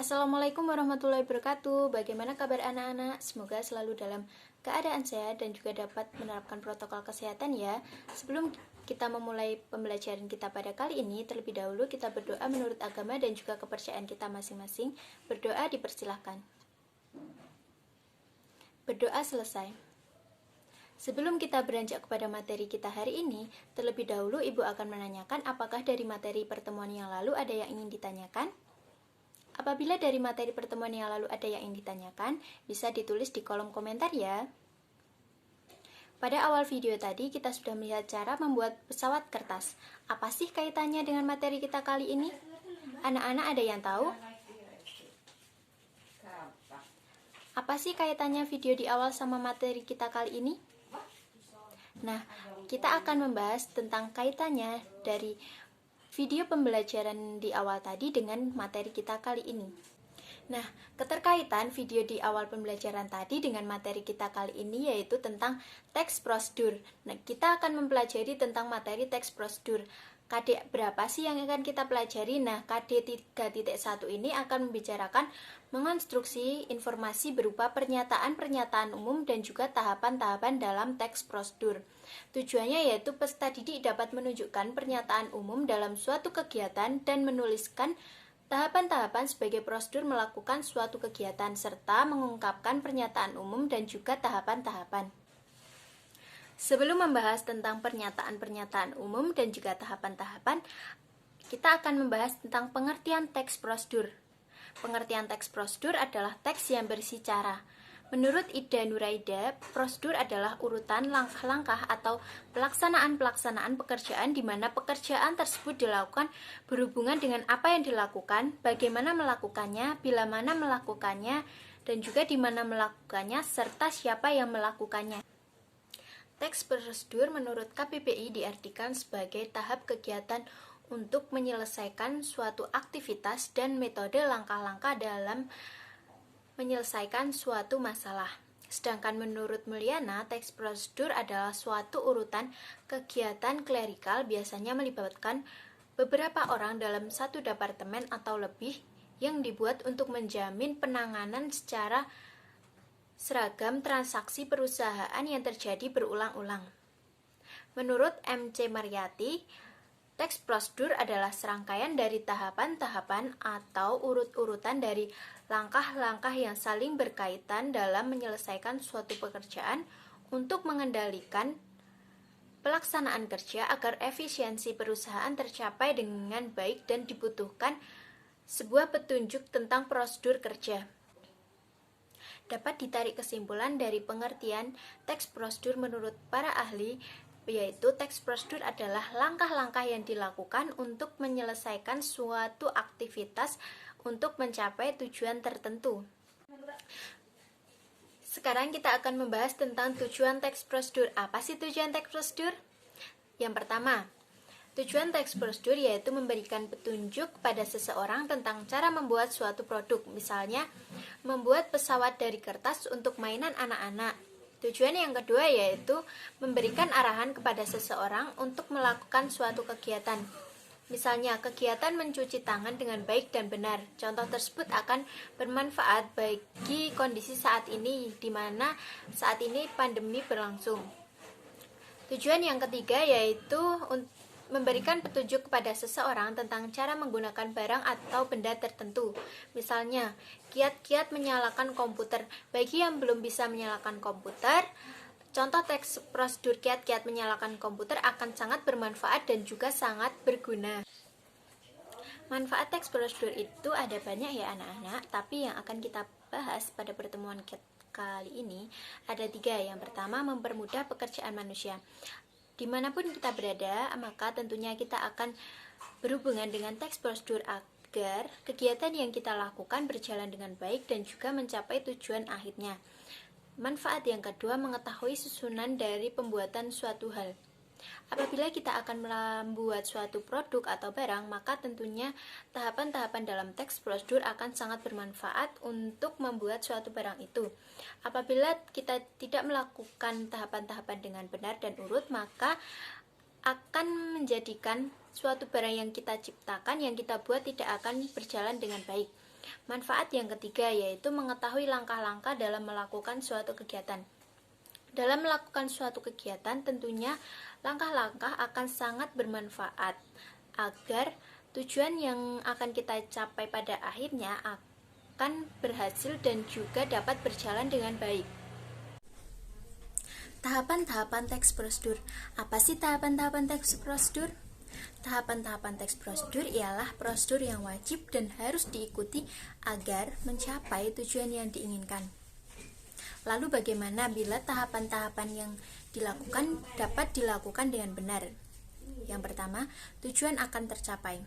Assalamualaikum warahmatullahi wabarakatuh. Bagaimana kabar anak-anak? Semoga selalu dalam keadaan sehat dan juga dapat menerapkan protokol kesehatan ya. Sebelum kita memulai pembelajaran kita pada kali ini, terlebih dahulu kita berdoa menurut agama dan juga kepercayaan kita masing-masing. Berdoa dipersilahkan. Berdoa selesai. Sebelum kita beranjak kepada materi kita hari ini, terlebih dahulu Ibu akan menanyakan apakah dari materi pertemuan yang lalu ada yang ingin ditanyakan? Apabila dari materi pertemuan yang lalu ada yang ingin ditanyakan, bisa ditulis di kolom komentar ya. Pada awal video tadi kita sudah melihat cara membuat pesawat kertas. Apa sih kaitannya dengan materi kita kali ini? Anak-anak ada yang tahu? Apa sih kaitannya video di awal sama materi kita kali ini? Nah, kita akan membahas tentang kaitannya dari video pembelajaran di awal tadi dengan materi kita kali ini. Nah, keterkaitan video di awal pembelajaran tadi dengan materi kita kali ini yaitu tentang teks prosedur. Nah, kita akan mempelajari tentang materi teks prosedur. KD berapa sih yang akan kita pelajari? Nah, KD 3.1 ini akan membicarakan mengonstruksi informasi berupa pernyataan-pernyataan umum dan juga tahapan-tahapan dalam teks prosedur. Tujuannya yaitu peserta didik dapat menunjukkan pernyataan umum dalam suatu kegiatan dan menuliskan tahapan-tahapan sebagai prosedur melakukan suatu kegiatan serta mengungkapkan pernyataan umum dan juga tahapan-tahapan. Sebelum membahas tentang pernyataan-pernyataan umum dan juga tahapan-tahapan, kita akan membahas tentang pengertian teks prosedur. Pengertian teks prosedur adalah teks yang berisi cara. Menurut Ida Nuraida, prosedur adalah urutan langkah-langkah atau pelaksanaan-pelaksanaan pekerjaan di mana pekerjaan tersebut dilakukan berhubungan dengan apa yang dilakukan, bagaimana melakukannya, bila mana melakukannya, dan juga di mana melakukannya, serta siapa yang melakukannya. Teks prosedur menurut KPPI diartikan sebagai tahap kegiatan untuk menyelesaikan suatu aktivitas dan metode langkah-langkah dalam menyelesaikan suatu masalah. Sedangkan menurut Mulyana, teks prosedur adalah suatu urutan kegiatan klerikal biasanya melibatkan beberapa orang dalam satu departemen atau lebih yang dibuat untuk menjamin penanganan secara seragam transaksi perusahaan yang terjadi berulang-ulang. Menurut MC Mariyati, teks prosedur adalah serangkaian dari tahapan-tahapan atau urut-urutan dari langkah-langkah yang saling berkaitan dalam menyelesaikan suatu pekerjaan untuk mengendalikan pelaksanaan kerja agar efisiensi perusahaan tercapai dengan baik dan dibutuhkan sebuah petunjuk tentang prosedur kerja. Dapat ditarik kesimpulan dari pengertian teks prosedur menurut para ahli, yaitu teks prosedur adalah langkah-langkah yang dilakukan untuk menyelesaikan suatu aktivitas untuk mencapai tujuan tertentu. Sekarang kita akan membahas tentang tujuan teks prosedur. Apa sih tujuan teks prosedur? Yang pertama, tujuan teks prosedur yaitu memberikan petunjuk pada seseorang tentang cara membuat suatu produk, misalnya membuat pesawat dari kertas untuk mainan anak-anak. Tujuan yang kedua yaitu memberikan arahan kepada seseorang untuk melakukan suatu kegiatan. Misalnya, kegiatan mencuci tangan dengan baik dan benar. Contoh tersebut akan bermanfaat bagi kondisi saat ini, di mana saat ini pandemi berlangsung. Tujuan yang ketiga yaitu memberikan petunjuk kepada seseorang tentang cara menggunakan barang atau benda tertentu. Misalnya, kiat-kiat menyalakan komputer. Bagi yang belum bisa menyalakan komputer, contoh teks prosedur kiat-kiat menyalakan komputer akan sangat bermanfaat dan juga sangat berguna. Manfaat teks prosedur itu ada banyak ya anak-anak, tapi yang akan kita bahas pada pertemuan kali ini ada 3. Yang pertama, mempermudah pekerjaan manusia. Dimanapun kita berada, maka tentunya kita akan berhubungan dengan teks prosedur agar kegiatan yang kita lakukan berjalan dengan baik dan juga mencapai tujuan akhirnya. Manfaat yang kedua, mengetahui susunan dari pembuatan suatu hal. Apabila kita akan membuat suatu produk atau barang, maka tentunya tahapan-tahapan dalam teks prosedur akan sangat bermanfaat untuk membuat suatu barang itu. Apabila kita tidak melakukan tahapan-tahapan dengan benar dan urut, maka akan menjadikan suatu barang yang kita ciptakan, yang kita buat tidak akan berjalan dengan baik. Manfaat yang ketiga yaitu mengetahui langkah-langkah dalam melakukan suatu kegiatan. Dalam melakukan suatu kegiatan, tentunya langkah-langkah akan sangat bermanfaat agar tujuan yang akan kita capai pada akhirnya akan berhasil dan juga dapat berjalan dengan baik. Tahapan-tahapan teks prosedur. Apa sih tahapan-tahapan teks prosedur? Tahapan-tahapan teks prosedur ialah prosedur yang wajib dan harus diikuti agar mencapai tujuan yang diinginkan. Lalu bagaimana bila tahapan-tahapan yang dilakukan dapat dilakukan dengan benar? Yang pertama, tujuan akan tercapai.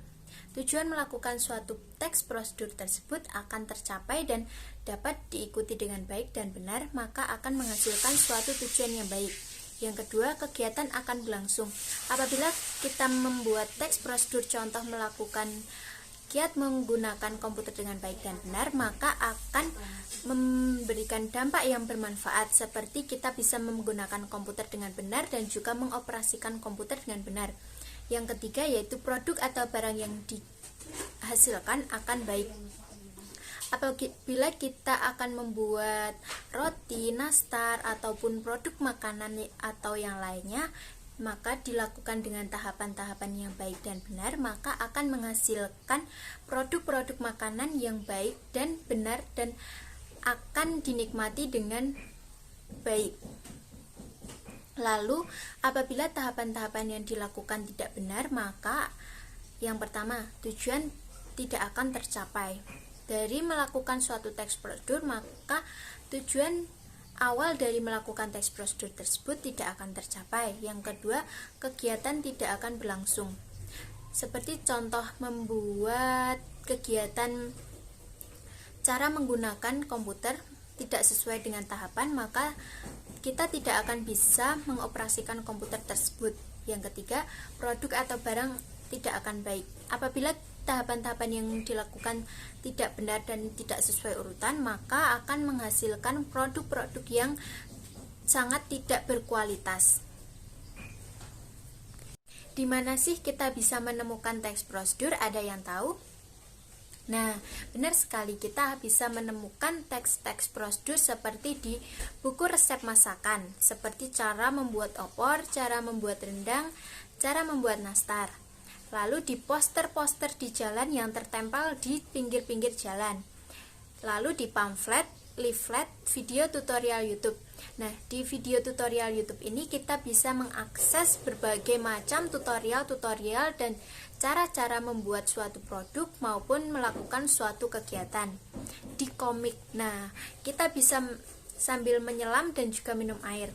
Tujuan melakukan suatu teks prosedur tersebut akan tercapai dan dapat diikuti dengan baik dan benar, maka akan menghasilkan suatu tujuan yang baik. Yang kedua, kegiatan akan berlangsung. Apabila kita membuat teks prosedur, contoh melakukan kiat menggunakan komputer dengan baik dan benar, maka akan memberikan dampak yang bermanfaat, seperti kita bisa menggunakan komputer dengan benar dan juga mengoperasikan komputer dengan benar. Yang ketiga yaitu produk atau barang yang dihasilkan akan baik. Apabila kita akan membuat roti, nastar, ataupun produk makanan atau yang lainnya, maka dilakukan dengan tahapan-tahapan yang baik dan benar, maka akan menghasilkan produk-produk makanan yang baik dan benar dan akan dinikmati dengan baik. Lalu, apabila tahapan-tahapan yang dilakukan tidak benar, maka yang pertama, tujuan tidak akan tercapai. Dari melakukan suatu teks prosedur, maka tujuan awal dari melakukan teks prosedur tersebut tidak akan tercapai. Yang kedua, kegiatan tidak akan berlangsung. Seperti contoh membuat kegiatan cara menggunakan komputer tidak sesuai dengan tahapan, maka kita tidak akan bisa mengoperasikan komputer tersebut. Yang ketiga, produk atau barang tidak akan baik. Apabila tahapan-tahapan yang dilakukan tidak benar dan tidak sesuai urutan, maka akan menghasilkan produk-produk yang sangat tidak berkualitas. Di mana sih kita bisa menemukan teks prosedur? Ada yang tahu? Nah, benar sekali, kita bisa menemukan teks-teks prosedur seperti di buku resep masakan, seperti cara membuat opor, cara membuat rendang, cara membuat nastar. Lalu di poster-poster di jalan yang tertempel di pinggir-pinggir jalan. Lalu di pamflet, leaflet, video tutorial YouTube. Nah, di video tutorial YouTube ini kita bisa mengakses berbagai macam tutorial-tutorial dan cara-cara membuat suatu produk maupun melakukan suatu kegiatan. Di komik, nah, kita bisa sambil menyelam dan juga minum air.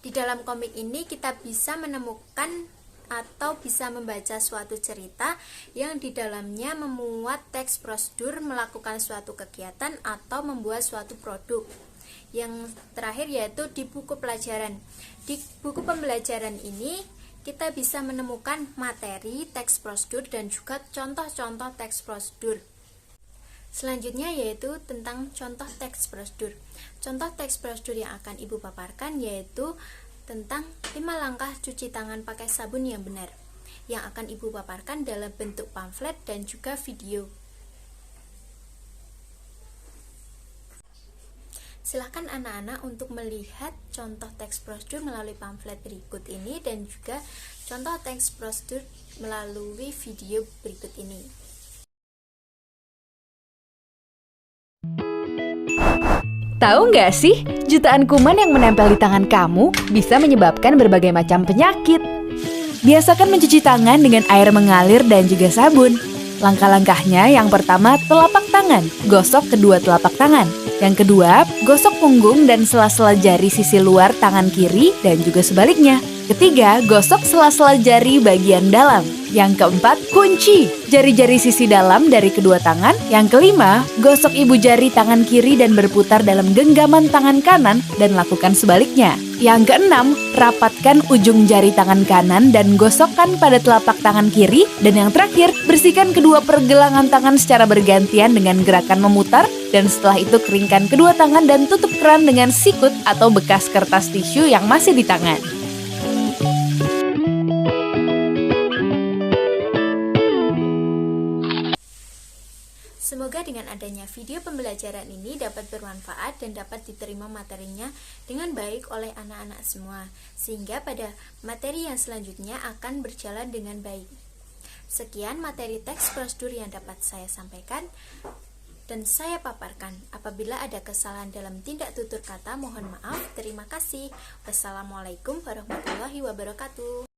Di dalam komik ini kita bisa menemukan atau bisa membaca suatu cerita yang di dalamnya memuat teks prosedur melakukan suatu kegiatan atau membuat suatu produk. Yang terakhir yaitu di buku pelajaran. Di buku pembelajaran ini kita bisa menemukan materi teks prosedur dan juga contoh-contoh teks prosedur. Selanjutnya yaitu tentang contoh teks prosedur. Contoh teks prosedur yang akan Ibu paparkan yaitu tentang 5 langkah cuci tangan pakai sabun yang benar, yang akan Ibu paparkan dalam bentuk pamflet dan juga video. Silakan anak-anak untuk melihat contoh teks prosedur melalui pamflet berikut ini dan juga contoh teks prosedur melalui video berikut ini. Tahu nggak sih, jutaan kuman yang menempel di tangan kamu bisa menyebabkan berbagai macam penyakit. Biasakan mencuci tangan dengan air mengalir dan juga sabun. Langkah-langkahnya yang pertama, telapak tangan, gosok kedua telapak tangan. Yang kedua, gosok punggung dan sela-sela jari sisi luar tangan kiri dan juga sebaliknya. Ketiga, gosok sela-sela jari bagian dalam. Yang keempat, kunci jari-jari sisi dalam dari kedua tangan. Yang kelima, gosok ibu jari tangan kiri dan berputar dalam genggaman tangan kanan dan lakukan sebaliknya. Yang keenam, rapatkan ujung jari tangan kanan dan gosokkan pada telapak tangan kiri. Dan yang terakhir, bersihkan kedua pergelangan tangan secara bergantian dengan gerakan memutar. Dan setelah itu keringkan kedua tangan dan tutup keran dengan sikut atau bekas kertas tisu yang masih di tangan. Semoga dengan adanya video pembelajaran ini dapat bermanfaat dan dapat diterima materinya dengan baik oleh anak-anak semua, sehingga pada materi yang selanjutnya akan berjalan dengan baik. Sekian materi teks prosedur yang dapat saya sampaikan dan saya paparkan. Apabila ada kesalahan dalam tindak tutur kata, mohon maaf. Terima kasih. Wassalamualaikum warahmatullahi wabarakatuh.